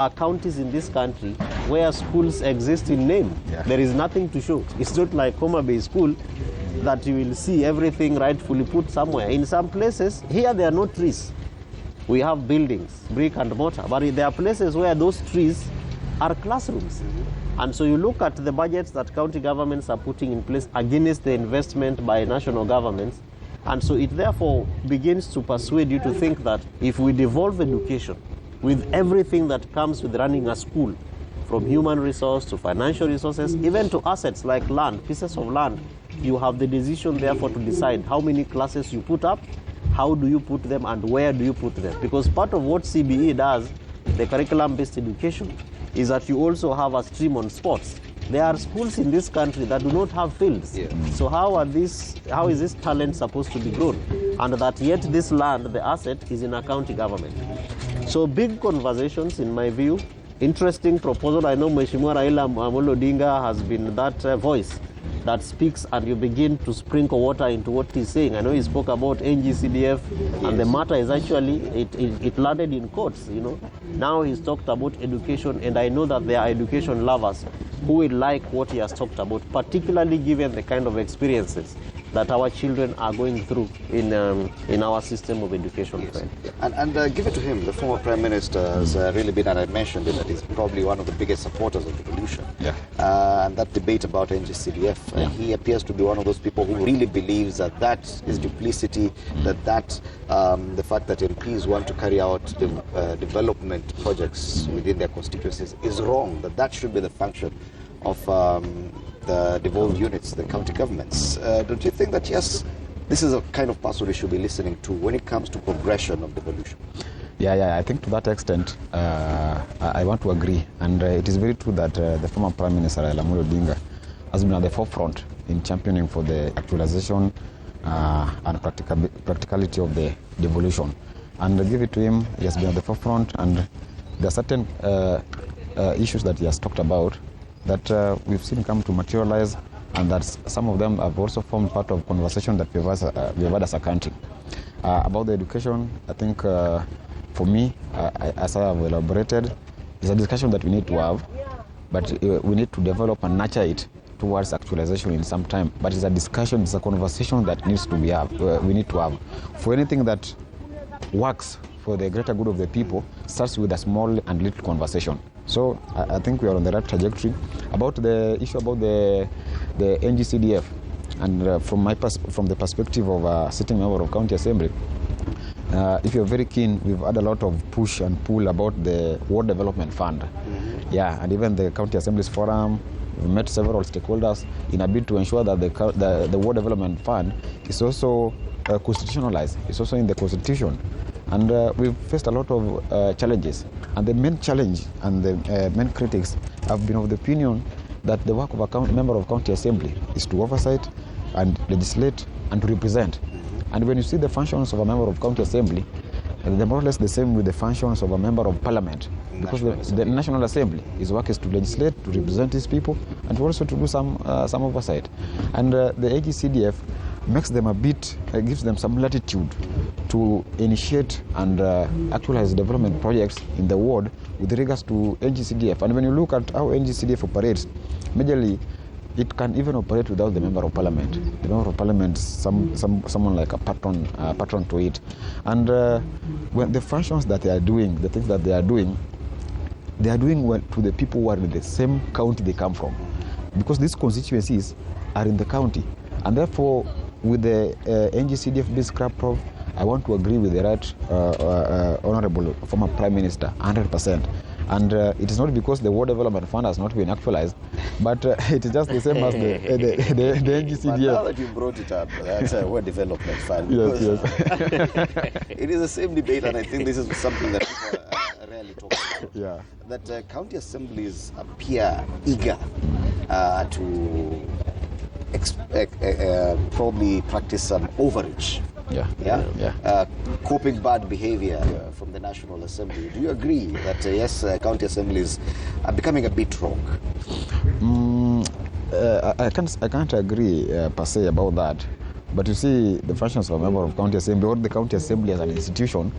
are counties in this country where schools exist in name. Yeah. There is nothing to show. It's not like Homa Bay School that you will see everything rightfully put somewhere. In some places, here there are no trees. We have buildings, brick and mortar, but there are places where those trees are classrooms. And so you look at the budgets that county governments are putting in place against the investment by national governments, and so it therefore begins to persuade you to think that if we devolve education with everything that comes with running a school, from human resource to financial resources, even to assets like land, pieces of land, you have the decision therefore to decide how many classes you put up, how do you put them, and where do you put them. Because part of what CBE does, the curriculum-based education, is that you also have a stream on sports. There are schools in this country that do not have fields. Yeah. So how is this talent supposed to be grown? And that yet this land, the asset, is in a county government. So big conversations, in my view. Interesting proposal. I know Mheshimiwa Raila Odinga has been that voice that speaks, and you begin to sprinkle water into what he's saying. I know he spoke about NGCDF, and the matter is actually, it landed in courts, you know. Now he's talked about education, and I know that there are education lovers who will like what he has talked about, particularly given the kind of experiences that our children are going through in our system of education. Yes. And give it to him, the former Prime Minister has really been, and I mentioned it, that he's probably one of the biggest supporters of devolution. Yeah. And that debate about NGCDF, he appears to be one of those people who really believes that that is duplicity, that the fact that MPs want to carry out development projects within their constituencies is wrong, that should be the function of the devolved units, the county governments. Don't you think that, yes, this is a kind of person we should be listening to when it comes to progression of devolution? Yeah, I think to that extent, I want to agree. And it is very true that the former Prime Minister, Raila Odinga, has been at the forefront in championing for the actualization and practicality of the devolution. And give it to him, he has been at the forefront, and there are certain issues that he has talked about that we've seen come to materialize, and that some of them have also formed part of conversation that we've had as a country. About the education, I think for me, as I have elaborated, it's a discussion that we need to have, but we need to develop and nurture it towards actualization in some time. But it's a discussion, it's a conversation that needs to be we need to have. For anything that works for the greater good of the people, starts with a small and little conversation. So I think we are on the right trajectory. About the issue about the NGCDF, and from the perspective of a sitting member of County Assembly, if you're very keen, we've had a lot of push and pull about the Ward Development Fund. Yeah, and even the County Assembly's forum, we met several stakeholders in a bid to ensure that the Ward Development Fund is also constitutionalized. It's also in the Constitution. And we've faced a lot of challenges. And the main challenge and the main critics have been of the opinion that the work of a member of County Assembly is to oversight and legislate and to represent. And when you see the functions of a member of County Assembly, they're more or less the same with the functions of a member of Parliament. Because the National Assembly, his work is to legislate, to represent his people, and also to do some oversight. And the AGCDF makes them gives them some latitude to initiate and actualize development projects in the ward with regards to NGCDF. And when you look at how NGCDF operates, majorly it can even operate without the Member of Parliament. The Member of Parliament is someone like a patron to it. And when the functions that they are doing, the things that they are doing well to the people who are in the same county they come from. Because these constituencies are in the county. And therefore, with the NGCDF bill scrap prof, I want to agree with the right honorable former Prime Minister 100%. And it is not because the Ward Development Fund has not been actualized, but it is just the same as the NGCDF. But now that you brought it up, that's a Ward Development Fund. Yes. It is the same debate, and I think this is something that people rarely talk about. Yeah. That county assemblies appear eager to probably practice some overreach. Coping bad behavior from the National Assembly. Do you agree that yes, county assemblies are becoming a bit wrong? I can't agree per se about that. But you see, the functions of a member of county assembly or the county assembly as an institution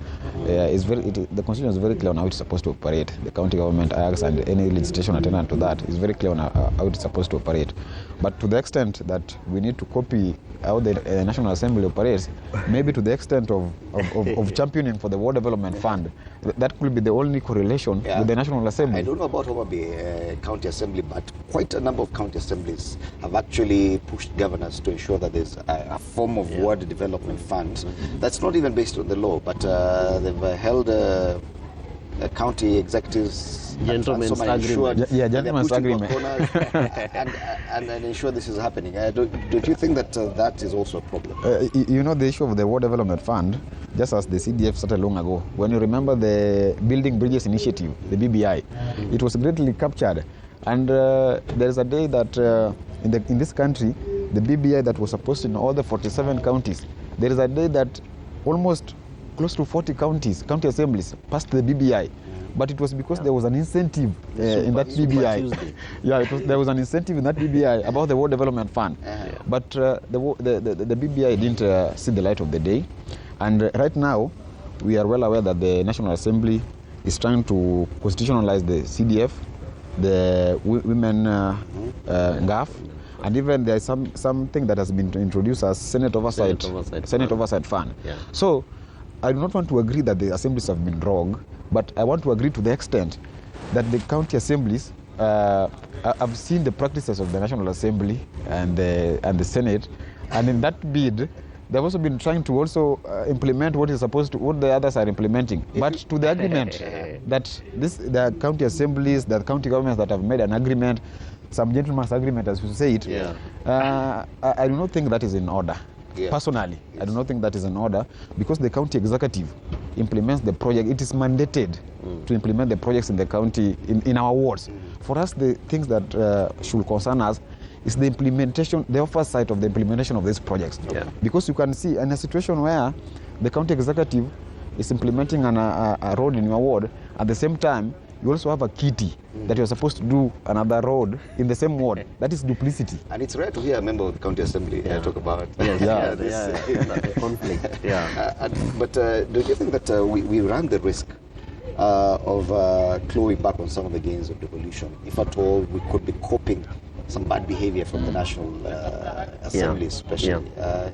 the constitution is very clear on how it's supposed to operate. The county government acts and any legislation attendant to that is very clear on how it's supposed to operate. But to the extent that we need to copy how the National Assembly operates, maybe to the extent of championing for the War Development Fund, that could be the only correlation with the National Assembly. I don't know about Homa Bay County Assembly, but quite a number of county assemblies have actually pushed governors to ensure that there's a form of ward development fund that's not even based on the law, but they've held county executives gentlemen's agreement. Gentlemen's agreement. and ensure this is happening. Don't you think that that is also a problem? You know, the issue of the War Development Fund, just as the CDF started long ago, when you remember the Building Bridges Initiative, the BBI, it was greatly captured. And there is a day that in this country, the BBI that was supposed to in all the 47 counties, there is a day that almost close to 40 county assemblies passed the BBI. But it was because there was an incentive in that BBI. There was an incentive in that BBI about the War Development Fund. But the BBI didn't see the light of the day. And right now, we are well aware that the National Assembly is trying to constitutionalize the CDF, the women GAF, and even there is something that has been introduced as Senate Oversight Fund. Yeah. So I do not want to agree that the assemblies have been wrong, but I want to agree to the extent that the county assemblies have seen the practices of the National Assembly and the Senate, and in that bid, they've also been trying to also implement what the others are implementing. But to the agreement that the county assemblies, the county governments that have made an agreement, some gentleman's agreement, as you say it, I do not think that is in order. Personally, I do not think that is in order, because the county executive implements the project. It is mandated to implement the projects in the county, in our wards. For us, the things that should concern us is the implementation, the oversight of the implementation of these projects. Because you can see in a situation where the county executive is implementing a road in your ward, at the same time, you also have a kitty that you're supposed to do another road in the same ward. That is duplicity. And it's rare to hear a member of the county assembly talk about this conflict. But don't you think that we run the risk of clawing back on some of the gains of devolution, if at all we could be coping some bad behavior from the National Assembly, especially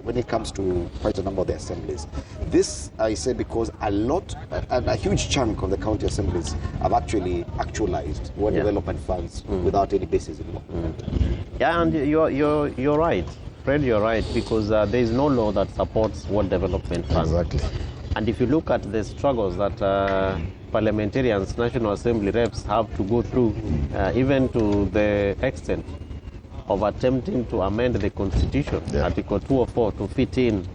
when it comes to quite a number of the assemblies? This, I say, because a huge chunk of the county assemblies have actually actualized war development funds without any basis in law. Yeah, and you're right, Fred. You're right, because there is no law that supports war development funds. Exactly. And if you look at the struggles that parliamentarians, National Assembly reps have to go through, even to the extent of attempting to amend the Constitution, Article 204, to fit in,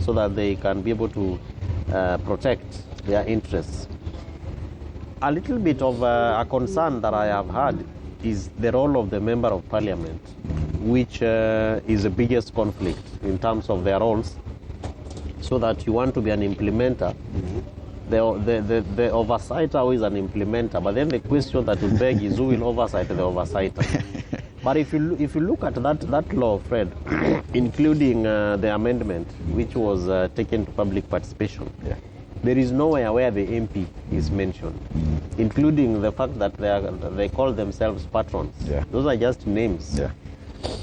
so that they can be able to protect their interests. A little bit of a concern that I have had is the role of the Member of Parliament, which is the biggest conflict in terms of their roles, so that you want to be an implementer. The oversighter is an implementer, but then the question that will beg is who will oversight the oversighter. But if you look at that law, Fred, including the amendment which was taken to public participation, there is nowhere where the MP is mentioned, including the fact that they call themselves patrons. Those are just names.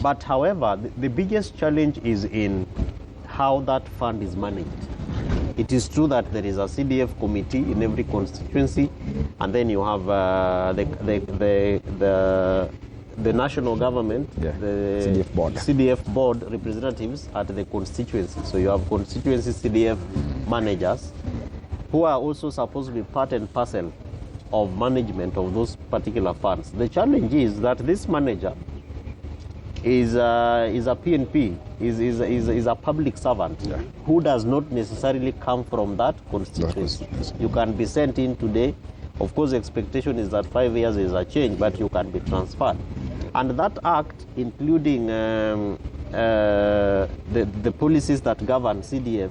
But however, the biggest challenge is in how that fund is managed. It is true that there is a CDF committee in every constituency, and then you have the national government, the CDF board representatives at the constituency. So you have constituency CDF managers who are also supposed to be part and parcel of management of those particular funds. The challenge is that this manager is a PNP, is a public servant who does not necessarily come from that constituency. You can be sent in today. Of course, the expectation is that 5 years is a change, but you can be transferred. And that act, including the policies that govern CDF,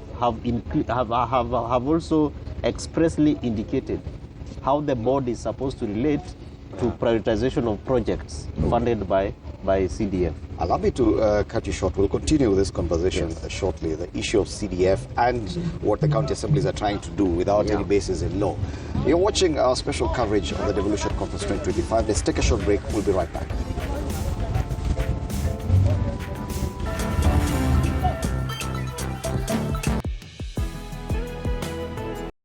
have also expressly indicated how the board is supposed to relate to prioritization of projects funded by CDF. Allow me to cut you short. We'll continue with this conversation shortly. The issue of CDF and what the county assemblies are trying to do without any basis in law. You're watching our special coverage of the Devolution Conference 2025. Let's take a short break. We'll be right back.